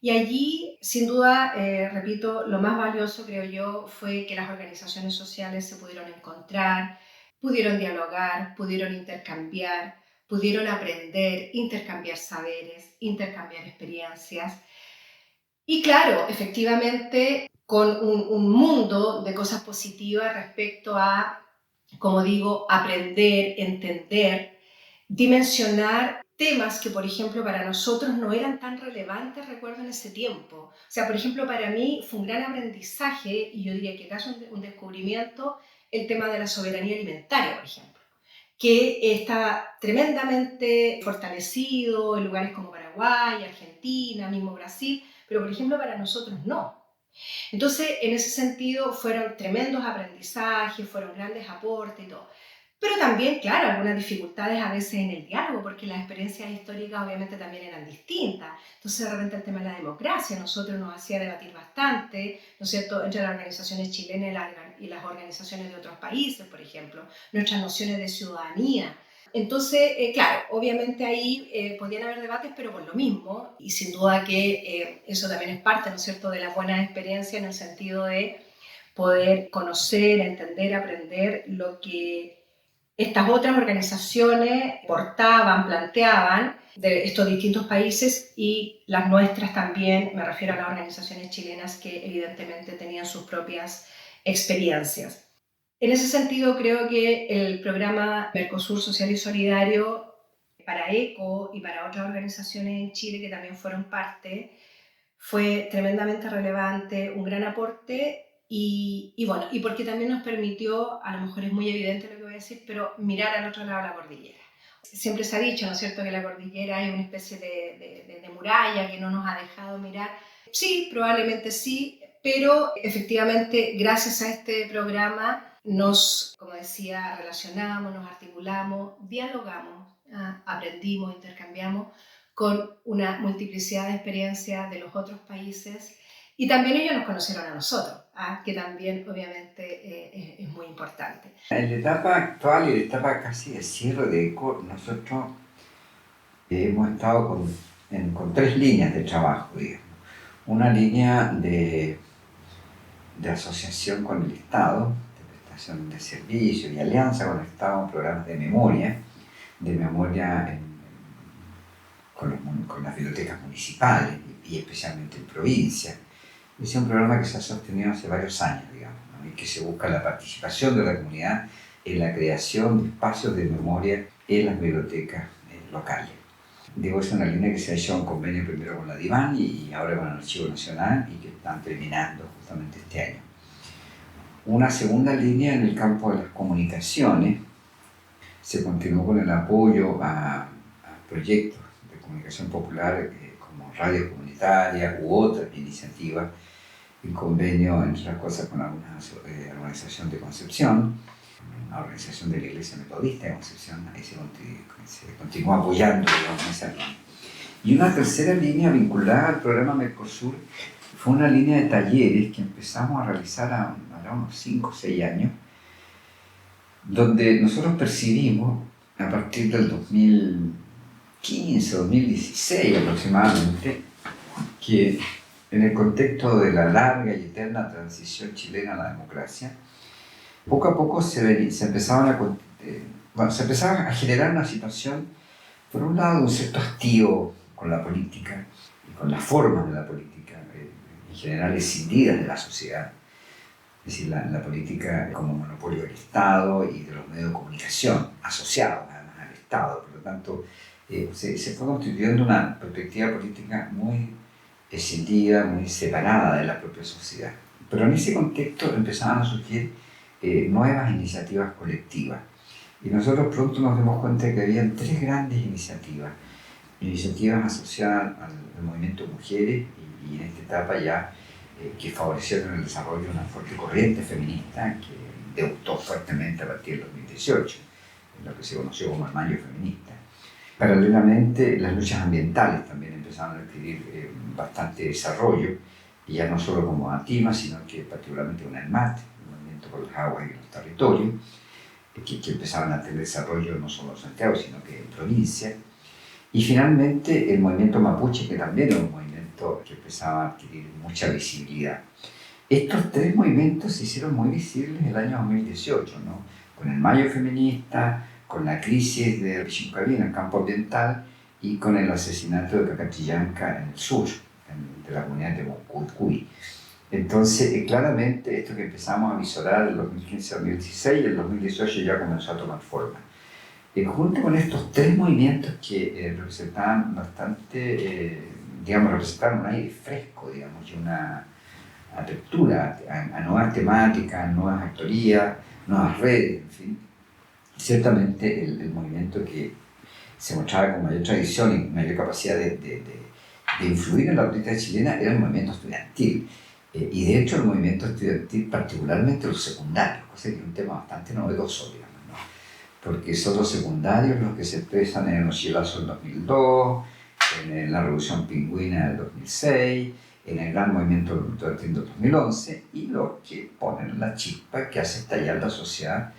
Y allí, sin duda, repito, lo más valioso, creo yo, fue que las organizaciones sociales se pudieron encontrar, pudieron dialogar, pudieron intercambiar, pudieron aprender, intercambiar saberes, intercambiar experiencias. Y claro, efectivamente, con un mundo de cosas positivas respecto a, como digo, aprender, entender, dimensionar temas que, por ejemplo, para nosotros no eran tan relevantes, recuerdo, en ese tiempo. O sea, por ejemplo, para mí fue un gran aprendizaje, y yo diría que casi un descubrimiento, el tema de la soberanía alimentaria, por ejemplo, que está tremendamente fortalecido en lugares como Paraguay, Argentina, mismo Brasil, pero, por ejemplo, para nosotros no. Entonces, en ese sentido, fueron tremendos aprendizajes, fueron grandes aportes y todo. Pero también, claro, algunas dificultades a veces en el diálogo, porque las experiencias históricas obviamente también eran distintas. Entonces, de repente el tema de la democracia, nosotros nos hacía debatir bastante, ¿no es cierto?, entre las organizaciones chilenas y las organizaciones de otros países, por ejemplo, nuestras nociones de ciudadanía. Entonces, claro, obviamente ahí podían haber debates, pero por lo mismo, y sin duda que eso también es parte, ¿no es cierto?, de las buenas experiencias en el sentido de poder conocer, entender, aprender lo que estas otras organizaciones portaban, planteaban de estos distintos países y las nuestras también, me refiero a las organizaciones chilenas que evidentemente tenían sus propias experiencias. En ese sentido, creo que el programa Mercosur Social y Solidario para ECO y para otras organizaciones en Chile que también fueron parte fue tremendamente relevante, un gran aporte y bueno, y porque también nos permitió, a lo mejor es muy evidente lo que voy a decir, pero mirar al otro lado de la cordillera. Siempre se ha dicho, ¿no es cierto?, que la cordillera es una especie de muralla que no nos ha dejado mirar. Sí, probablemente sí, pero efectivamente gracias a este programa nos, como decía, relacionamos, nos articulamos, dialogamos, aprendimos, intercambiamos con una multiplicidad de experiencias de los otros países y también ellos nos conocieron a nosotros, que también obviamente es muy importante. En la etapa actual y la etapa casi de cierre de ECO, nosotros hemos estado con 3 líneas de trabajo, digamos. Una línea de asociación con el Estado, de prestación de servicios y alianza con el Estado en programas de memoria con las bibliotecas municipales y especialmente en provincia. Es un programa que se ha sostenido hace varios años, digamos, ¿no? Y que se busca la participación de la comunidad en la creación de espacios de memoria en las bibliotecas locales. Digo, es una línea que se ha hecho en convenio primero con la DIVAN y ahora con el Archivo Nacional y que están terminando justamente este año. Una segunda línea en el campo de las comunicaciones se continuó con el apoyo a proyectos de comunicación popular como radios comunitarias u otras iniciativas en convenio, entre otras cosas, con alguna organización de Concepción, una organización de la Iglesia Metodista de Concepción, ahí se continúa apoyando, digamos, esa línea. Y una tercera línea vinculada al programa Mercosur fue una línea de talleres que empezamos a realizar a unos 5 o 6 años, donde nosotros percibimos, a partir del 2015, 2016 aproximadamente, que en el contexto de la larga y eterna transición chilena a la democracia, poco a poco se empezaba a generar una situación, por un lado, de un cierto hastío con la política y con las formas de la política, en general escindidas de la sociedad. Es decir, la política como monopolio del Estado y de los medios de comunicación, asociados además al Estado. Por lo tanto, se fue constituyendo una perspectiva política muy escindida, muy separada de la propia sociedad. Pero en ese contexto empezaban a surgir nuevas iniciativas colectivas. Y nosotros pronto nos dimos cuenta de que había 3 grandes iniciativas asociadas al movimiento de mujeres y en esta etapa ya que favorecieron el desarrollo de una fuerte corriente feminista que debutó fuertemente a partir del 2018, en lo que se conoció como el Mayo Feminista. Paralelamente, las luchas ambientales también empezaron a adquirir bastante desarrollo, y ya no solo como ATIMA, sino que particularmente con el MAT, el Movimiento por las Aguas y los Territorios, que empezaron a tener desarrollo no solo en Santiago, sino que en provincia. Y finalmente el movimiento mapuche, que también era un movimiento que empezaba a adquirir mucha visibilidad. Estos 3 movimientos se hicieron muy visibles en el año 2018, ¿no? Con el Mayo Feminista, con la crisis de Pichincabí en el campo ambiental y con el asesinato de Cacatillanca en el sur, de la comunidad de Moncuy. Entonces, claramente, esto que empezamos a visorar en el 2015-2016 y el 2018 ya comenzó a tomar forma. Junto con estos 3 movimientos que representaban representaron un aire fresco, digamos, y una apertura a nuevas temáticas, nuevas actorías, nuevas redes, en fin. Ciertamente el movimiento que se mostraba con mayor tradición y mayor capacidad de influir en la política chilena era el movimiento estudiantil. Y de hecho el movimiento estudiantil, particularmente los secundarios, cosa que es un tema bastante novedoso, digamos, ¿no? Porque son los secundarios los que se expresan en el mochilazo del 2002, en la Revolución Pingüina del 2006, en el gran movimiento estudiantil del 2011, y los que ponen la chispa que hace estallar la sociedad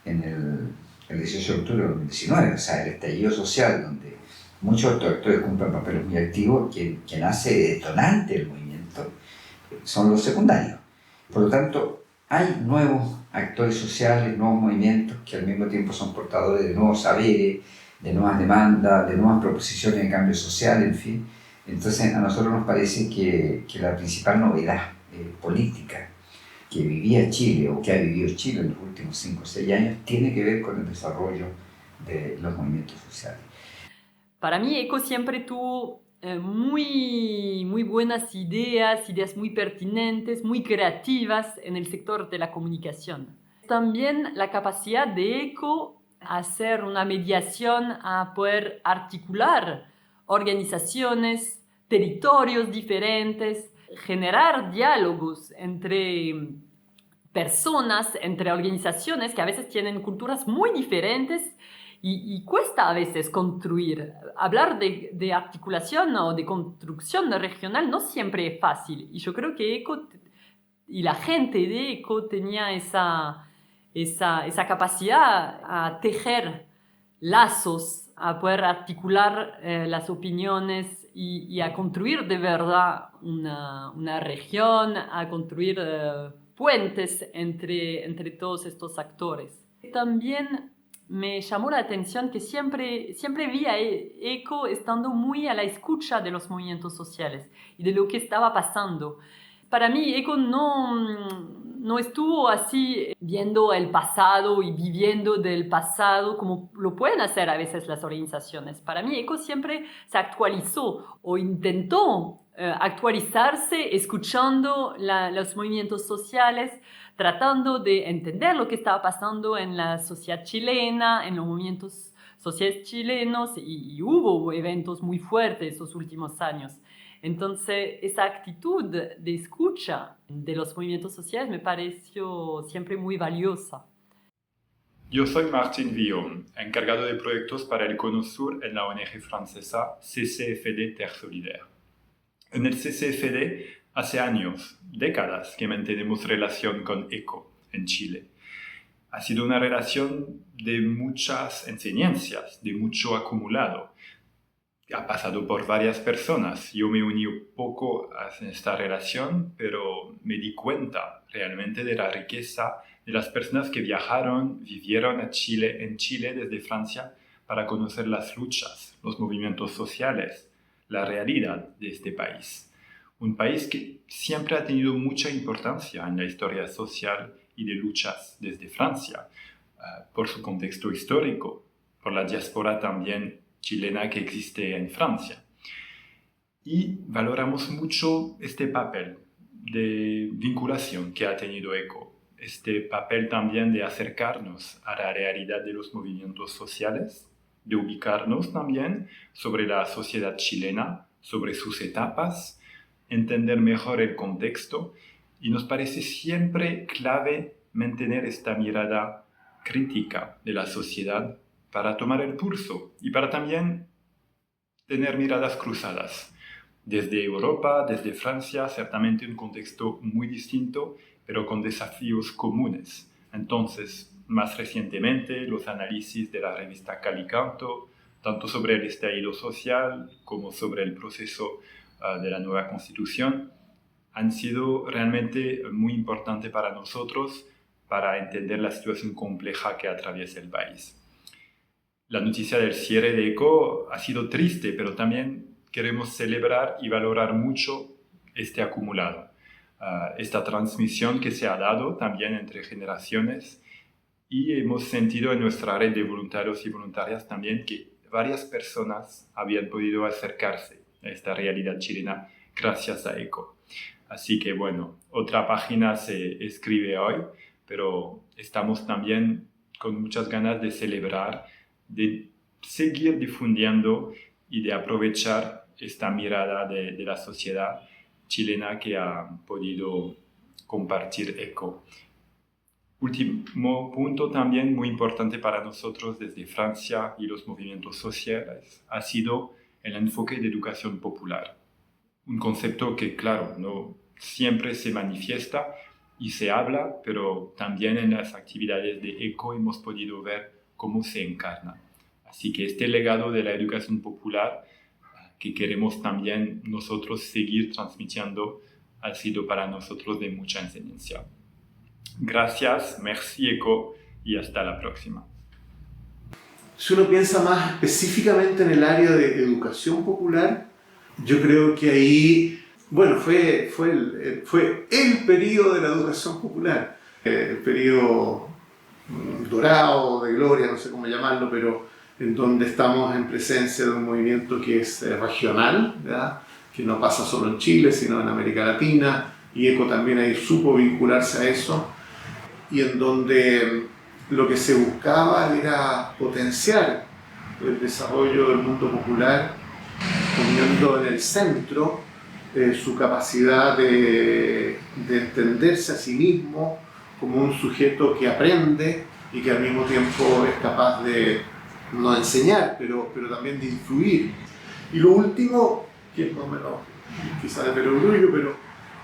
en el 18 de octubre de 2019, o sea, el estallido social, donde muchos actores cumplen papeles muy activos, quien hace detonante el movimiento son los secundarios. Por lo tanto, hay nuevos actores sociales, nuevos movimientos que al mismo tiempo son portadores de nuevos saberes, de nuevas demandas, de nuevas proposiciones de cambio social, en fin. Entonces, a nosotros nos parece que la principal novedad política que vivía Chile o que ha vivido Chile en los últimos 5 o 6 años tiene que ver con el desarrollo de los movimientos sociales. Para mí, ECO siempre tuvo muy buenas ideas muy pertinentes, muy creativas en el sector de la comunicación. También la capacidad de ECO a hacer una mediación, a poder articular organizaciones, territorios diferentes, generar diálogos entre personas, entre organizaciones que a veces tienen culturas muy diferentes y cuesta a veces construir. Hablar de articulación o de construcción regional no siempre es fácil. Y yo creo que ECO y la gente de ECO tenía esa capacidad a tejer lazos, a poder articular las opiniones y a construir de verdad una región, a construir puentes entre todos estos actores. También me llamó la atención que siempre vi a ECO estando muy a la escucha de los movimientos sociales y de lo que estaba pasando. Para mí, ECO no estuvo así viendo el pasado y viviendo del pasado como lo pueden hacer a veces las organizaciones. Para mí, ECO siempre se actualizó o intentó actualizarse escuchando los movimientos sociales, tratando de entender lo que estaba pasando en la sociedad chilena, en los movimientos sociales chilenos, y hubo eventos muy fuertes esos últimos años. Entonces, esa actitud de escucha de los movimientos sociales me pareció siempre muy valiosa. Yo soy Martín Villon, encargado de proyectos para el Cono Sur en la ONG francesa CCFD Terre Solidaire. En el CCFD hace años, décadas, que mantenemos relación con ECO en Chile. Ha sido una relación de muchas enseñanzas, de mucho acumulado. Ha pasado por varias personas. Yo me uní un poco a esta relación, pero me di cuenta realmente de la riqueza de las personas que viajaron, vivieron en Chile desde Francia para conocer las luchas, los movimientos sociales, la realidad de este país. Un país que siempre ha tenido mucha importancia en la historia social y de luchas desde Francia, por su contexto histórico, por la diáspora también chilena que existe en Francia. Y valoramos mucho este papel de vinculación que ha tenido ECO, este papel también de acercarnos a la realidad de los movimientos sociales, de ubicarnos también sobre la sociedad chilena, sobre sus etapas, entender mejor el contexto, y nos parece siempre clave mantener esta mirada crítica de la sociedad para tomar el pulso y para también tener miradas cruzadas. Desde Europa, desde Francia, ciertamente un contexto muy distinto, pero con desafíos comunes. Entonces, más recientemente, los análisis de la revista Calicanto, tanto sobre el estallido social como sobre el proceso de la nueva Constitución, han sido realmente muy importantes para nosotros para entender la situación compleja que atraviesa el país. La noticia del cierre de ECO ha sido triste, pero también queremos celebrar y valorar mucho este acumulado, esta transmisión que se ha dado también entre generaciones, y hemos sentido en nuestra red de voluntarios y voluntarias también que varias personas habían podido acercarse a esta realidad chilena gracias a ECO. Así que bueno, otra página se escribe hoy, pero estamos también con muchas ganas de celebrar, de seguir difundiendo y de aprovechar esta mirada de la sociedad chilena que ha podido compartir ECO. Último punto también muy importante para nosotros desde Francia y los movimientos sociales ha sido el enfoque de educación popular. Un concepto que, claro, no siempre se manifiesta y se habla, pero también en las actividades de ECO hemos podido ver cómo se encarna. Así que este legado de la educación popular que queremos también nosotros seguir transmitiendo ha sido para nosotros de mucha enseñanza. Gracias, merci ECO y hasta la próxima. Si uno piensa más específicamente en el área de educación popular, yo creo que ahí, bueno, fue el periodo de la educación popular, el periodo dorado, de gloria, no sé cómo llamarlo, pero en donde estamos en presencia de un movimiento que es regional, ¿verdad? Que no pasa solo en Chile, sino en América Latina, y ECO también ahí supo vincularse a eso, y en donde lo que se buscaba era potenciar el desarrollo del mundo popular, poniendo en el centro su capacidad de entenderse a sí mismo como un sujeto que aprende y que al mismo tiempo es capaz de no enseñar, pero también de influir. Y lo último, que es más o menos quizás de perogrullo, pero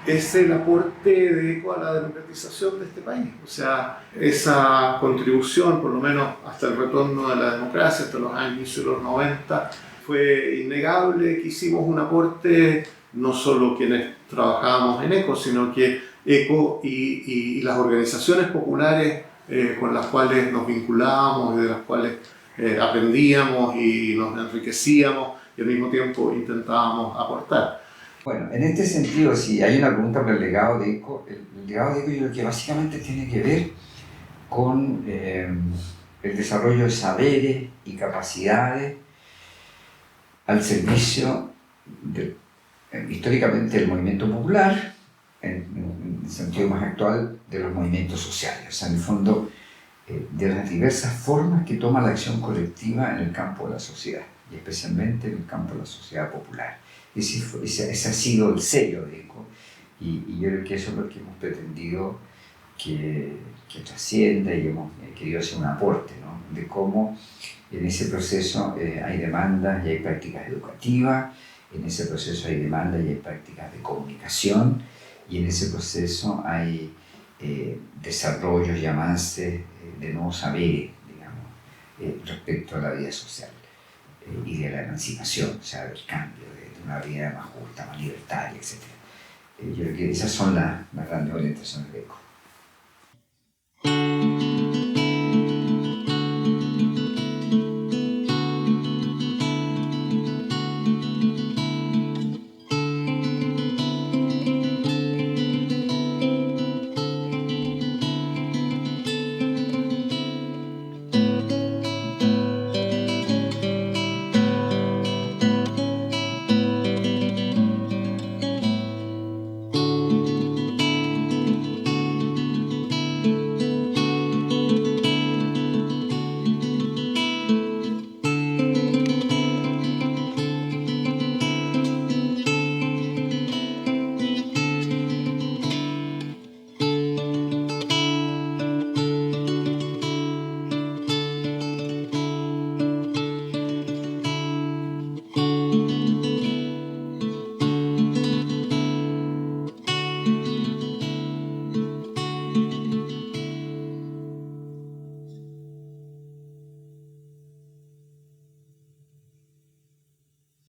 es el aporte de ECO a la democratización de este país. O sea, esa contribución, por lo menos hasta el retorno de la democracia, hasta los años de los 90, fue innegable, que hicimos un aporte, no solo quienes trabajábamos en ECO, sino que ECO y las organizaciones populares con las cuales nos vinculábamos y de las cuales aprendíamos y nos enriquecíamos y al mismo tiempo intentábamos aportar. Bueno, en este sentido, si hay una pregunta por el legado de ECO, el legado de ECO yo creo que básicamente tiene que ver con el desarrollo de saberes y capacidades al servicio, históricamente, del movimiento popular, en el sentido más actual, de los movimientos sociales. O sea, en el fondo, de las diversas formas que toma la acción colectiva en el campo de la sociedad, y especialmente en el campo de la sociedad popular. Ese ha sido el sello de ECO, y yo creo que eso es lo que hemos pretendido que trascienda, y hemos querido hacer un aporte, ¿no? De cómo en ese proceso hay demandas y hay prácticas educativas, en ese proceso hay demandas y hay prácticas de comunicación, y en ese proceso hay desarrollos y avances de nuevos saberes, digamos, respecto a la vida social y de la emancipación, o sea, del cambio, de una vida más justa, más libertaria, etc. Yo creo que esas son las grandes orientaciones de ECO.